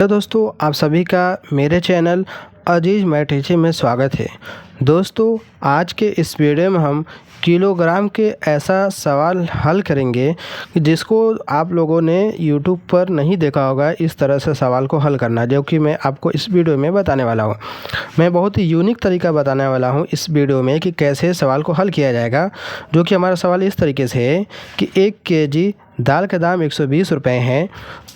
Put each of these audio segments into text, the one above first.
तो दोस्तों आप सभी का मेरे चैनल अजीज मैथ में स्वागत है। दोस्तों आज के इस वीडियो में हम किलोग्राम के ऐसा सवाल हल करेंगे कि जिसको आप लोगों ने YouTube पर नहीं देखा होगा। इस तरह से सवाल को हल करना जो कि मैं आपको इस वीडियो में बताने वाला हूँ। मैं बहुत ही यूनिक तरीका बताने वाला हूँ इस वीडियो में कि कैसे सवाल को हल किया जाएगा। जो कि हमारा सवाल इस तरीके से है कि 1 केजी दाल का दाम 120 रुपये है,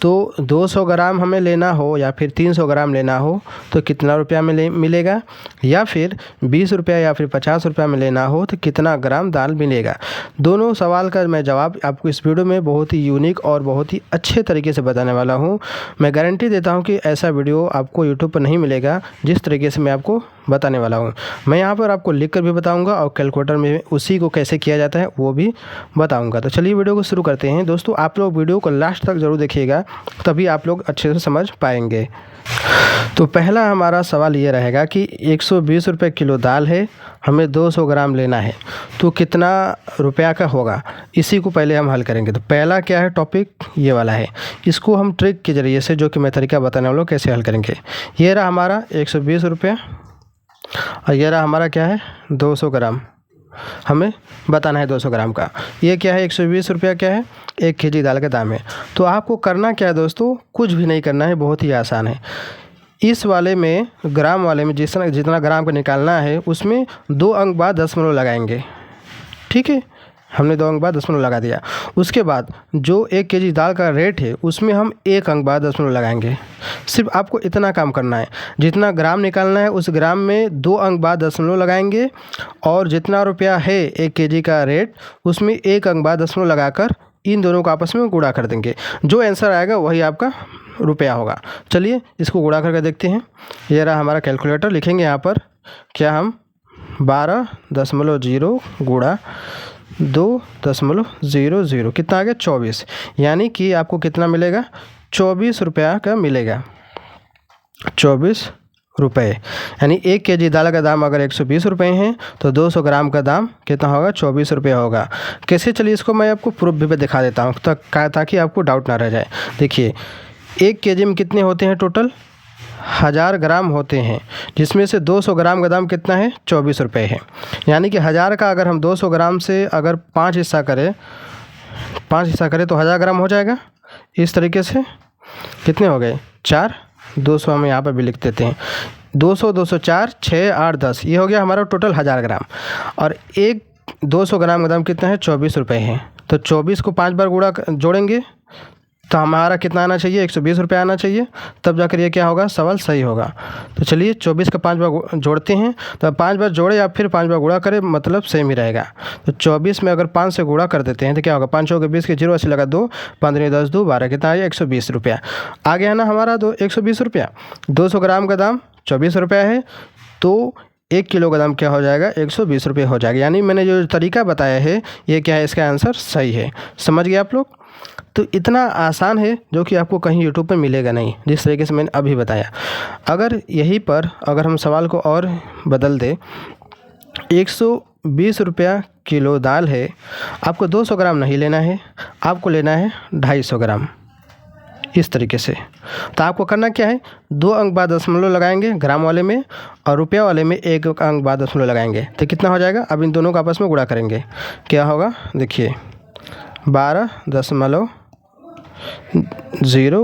तो 200 ग्राम हमें लेना हो या फिर 300 ग्राम लेना हो तो कितना रुपया में मिलेगा, या फिर 20 रुपया या फिर 50 रुपया में लेना हो तो कितना ग्राम दाल मिलेगा। दोनों सवाल का मैं जवाब आपको इस वीडियो में बहुत ही यूनिक और बहुत ही अच्छे तरीके से बताने वाला हूँ। मैं गारंटी देता हूँ कि ऐसा वीडियो आपको यूट्यूब पर नहीं मिलेगा जिस तरीके से मैं आपको बताने वाला हूँ। मैं यहाँ पर आपको लिख कर भी बताऊँगा और कैलकुलेटर में उसी को कैसे किया जाता है वो भी बताऊँगा। तो चलिए वीडियो को शुरू करते हैं। दोस्तों आप लोग वीडियो को लास्ट तक ज़रूर देखिएगा, तभी आप लोग अच्छे से समझ पाएंगे। तो पहला हमारा सवाल ये रहेगा कि 120 रुपये किलो दाल है, हमें 200 ग्राम लेना है तो कितना रुपया का होगा। इसी को पहले हम हल करेंगे। तो पहला क्या है, टॉपिक ये वाला है। इसको हम ट्रिक के ज़रिए से जो कि मैं तरीका बताने वाला हूँ कैसे हल करेंगे। ये रहा हमारा 120 रुपया और ये रहा हमारा क्या है 200 ग्राम। हमें बताना है 200 ग्राम का। ये क्या है 120 रुपया क्या है 1 केजी दाल का दाम है। तो आपको करना क्या है दोस्तों, कुछ भी नहीं करना है, बहुत ही आसान है। इस वाले में ग्राम वाले में जितना ग्राम का निकालना है उसमें 2 अंक बाद दशमलव लगाएंगे। ठीक है, हमने 2 अंक बाद दशमलव लगा दिया। उसके बाद जो 1 केजी दाल का रेट है उसमें हम 1 अंक बाद दशमलव लगाएंगे। सिर्फ आपको इतना काम करना है, जितना ग्राम निकालना है उस ग्राम में 2 अंक बाद दशमलव लगाएंगे और जितना रुपया है 1 केजी का रेट उसमें 1 अंक बाद दशमलव लगाकर इन दोनों को आपस में गुणा कर देंगे। जो आंसर आएगा वही आपका रुपया होगा। चलिए इसको गुणा करके देखते हैं। ये रहा हमारा कैलकुलेटर। लिखेंगे यहाँ पर क्या हम 12.0 गुणा 2.00 कितना आ गया 24, यानी कि आपको कितना मिलेगा 24 रुपया का मिलेगा। 24 रुपये, यानी 1 केजी दाल का दाम अगर 120 रुपये है तो 200 ग्राम का दाम कितना होगा 24 रुपये होगा। कैसे, चलिए इसको मैं आपको प्रूफ भी दिखा देता हूँ ताकि आपको डाउट ना रह जाए। देखिए 1 केजी में कितने होते हैं, टोटल 1000 ग्राम होते हैं, जिसमें से 200 ग्राम का दाम कितना है 24 रुपये है। यानी कि 1000 का अगर हम 200 ग्राम से अगर 5 हिस्सा करें तो 1000 ग्राम हो जाएगा। इस तरीके से कितने हो गए 4, 200 हम यहाँ पर भी लिख देते हैं। 200 200 4 6 8 10, ये हो गया हमारा टोटल 1000 ग्राम। और 200 ग्राम का दाम कितना है 24 रुपये है। तो 24 को 5 बार जोड़ेंगे तो हमारा कितना आना चाहिए 120 रुपये आना चाहिए, तब जाकर ये क्या होगा सवाल सही होगा। तो चलिए 24 का 5 बार जोड़ते हैं, तो 5 बार जोड़े या फिर 5 बार गुणा करें मतलब सेम ही रहेगा। तो 24 में अगर 5 से गुणा कर देते हैं तो क्या होगा 5 चौके 20 के 0 80 लगा 2 15 10 2 12 कितना आया 120 रुपया आ गया ना हमारा 120 रुपया। 200 ग्राम का दाम 24 रुपया है तो 1 किलो का दाम क्या हो जाएगा 120 रुपये हो जाएगा। यानी मैंने जो तरीका बताया है ये क्या है, इसका आंसर सही है। समझ गए आप लोग। तो इतना आसान है जो कि आपको कहीं यूट्यूब पर मिलेगा नहीं, जिस तरीके से मैंने अभी बताया। अगर यहीं पर अगर हम सवाल को और बदल दें, 120 रुपया किलो दाल है, आपको 200 ग्राम नहीं लेना है, आपको लेना है 250 ग्राम। इस तरीके से तो आपको करना क्या है 2 अंक बाद दशमलव लगाएंगे ग्राम वाले में और रुपया वाले में 1 अंक बाद दशमलव लगाएंगे तो कितना हो जाएगा। अब इन दोनों को आपस में गुणा करेंगे, क्या होगा देखिए 12.0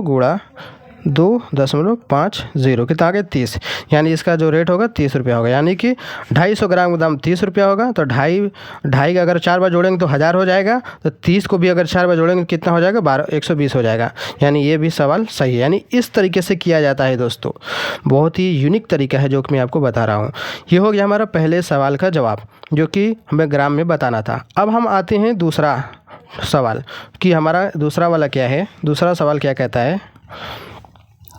गुणा 2.50 कितना आ गया 30, यानी इसका जो रेट होगा 30 रुपया होगा। यानी कि 250 ग्राम का दाम 30 रुपया होगा। तो ढाई का अगर 4 बार जोड़ेंगे तो 1000 हो जाएगा, तो 30 को भी अगर 4 बार जोड़ेंगे कितना हो जाएगा 120 हो जाएगा। यानी ये भी सवाल सही है। यानी इस तरीके से किया जाता है दोस्तों, बहुत ही यूनिक तरीका है जो कि मैं आपको बता रहा हूँ। ये हो गया हमारा पहले सवाल का जवाब जो कि हमें ग्राम में बताना था। अब हम आते हैं दूसरा सवाल कि हमारा दूसरा वाला क्या है। दूसरा सवाल क्या कहता है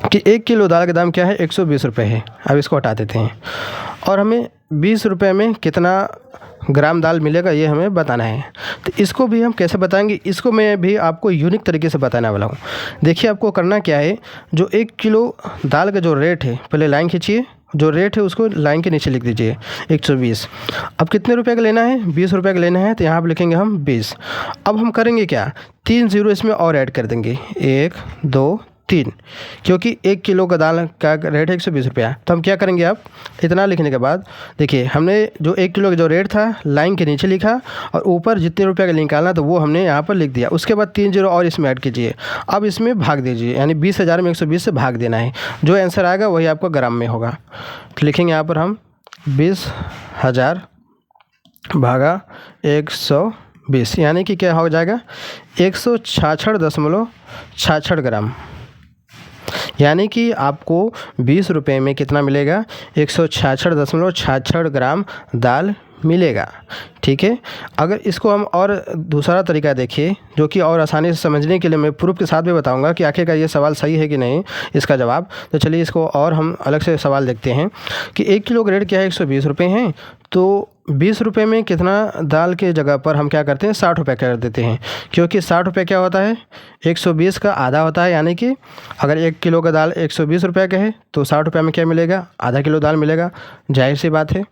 कि 1 किलो दाल का दाम क्या है 120 रुपये है। अब इसको हटा देते हैं और हमें 20 रुपये में कितना ग्राम दाल मिलेगा ये हमें बताना है। तो इसको भी हम कैसे बताएंगे, इसको मैं भी आपको यूनिक तरीके से बताने वाला हूँ। देखिए आपको करना क्या है, जो 1 किलो दाल का जो रेट है पहले लाइन खींचिए, जो रेट है उसको लाइन के नीचे लिख दीजिए 120। अब कितने रुपए का लेना है 20 रुपये का लेना है, तो यहाँ पर लिखेंगे हम 20। अब हम करेंगे क्या 3 ज़ीरो इसमें और ऐड कर देंगे 1 2 3, क्योंकि 1 किलो का दाल का रेट है 120 रुपया। तो हम क्या करेंगे, अब इतना लिखने के बाद देखिए हमने जो 1 किलो का जो रेट था लाइन के नीचे लिखा और ऊपर जितने रुपये का निकालना तो वो हमने यहाँ पर लिख दिया। उसके बाद 3 जीरो और इसमें ऐड कीजिए। अब इसमें भाग दीजिए, यानी 20,000 में 120 से भाग देना है। जो आंसर आएगा वही आपको ग्राम में होगा। तो लिखेंगे यहाँ पर हम 20,000 भागा 120, यानी कि क्या हो जाएगा 166.66 ग्राम। यानी कि आपको 20 रुपये में कितना मिलेगा, 166.66 ग्राम दाल मिलेगा। ठीक है। अगर इसको हम और दूसरा तरीका देखिए जो कि और आसानी से समझने के लिए मैं प्रूफ के साथ भी बताऊंगा कि आखिरकार ये सवाल सही है कि नहीं इसका जवाब। तो चलिए इसको और हम अलग से सवाल देखते हैं कि 1 किलो का रेट क्या है 120 रुपये हैं, तो 20 रुपये में कितना दाल के जगह पर हम क्या करते हैं 60 रुपये कर देते हैं, क्योंकि 60 रुपये क्या होता है 120 का आधा होता है। यानी कि अगर 1 किलो का दाल 120 रुपये का है तो 60 रुपये में क्या मिलेगा, आधा किलो दाल मिलेगा। जाहिर सी बात है।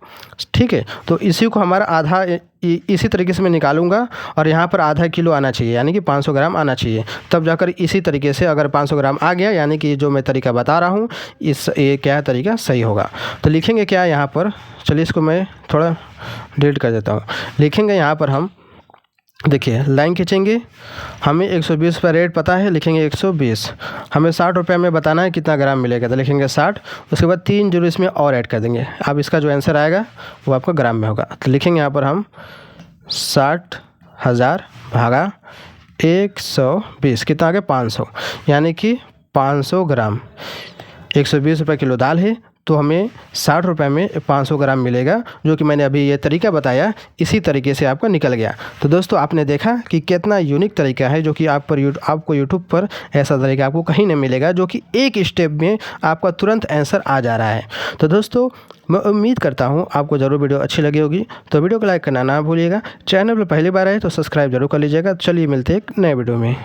ठीक है। तो इसी को हमारा आधा इसी तरीके से मैं निकालूंगा और यहाँ पर आधा किलो आना चाहिए, यानी कि 500 ग्राम आना चाहिए। तब जाकर इसी तरीके से अगर 500 ग्राम आ गया, यानी कि जो मैं तरीका बता रहा हूँ ये क्या तरीका सही होगा। तो लिखेंगे क्या यहाँ पर, चलिए इसको मैं थोड़ा डिलीट कर देता हूँ। लिखेंगे यहाँ पर हम, देखिए लाइन खींचेंगे, हमें 120 रुपये रेट पता है, लिखेंगे 120। हमें 60 रुपये में बताना है कितना ग्राम मिलेगा, तो लिखेंगे 60। उसके बाद 3 जीरो इसमें और ऐड कर देंगे। अब इसका जो आंसर आएगा वो आपका ग्राम में होगा। तो लिखेंगे यहाँ पर हम 60,000 भागा 120, कितना आ गया 500, यानी कि 500 ग्राम। 120 रुपये किलो दाल है तो हमें 60 रुपये में 500 ग्राम मिलेगा, जो कि मैंने अभी ये तरीका बताया इसी तरीके से आपका निकल गया। तो दोस्तों आपने देखा कि कितना यूनिक तरीका है, जो कि आपको यूट्यूब पर ऐसा तरीका आपको कहीं नहीं मिलेगा, जो कि एक स्टेप में आपका तुरंत आंसर आ जा रहा है। तो दोस्तों मैं उम्मीद करता हूँ आपको ज़रूर वीडियो अच्छी लगी होगी। तो वीडियो को लाइक करना ना भूलिएगा। चैनल पर पहली बार आए तो सब्सक्राइब जरूर कर लीजिएगा। चलिए मिलते हैं एक नए वीडियो में।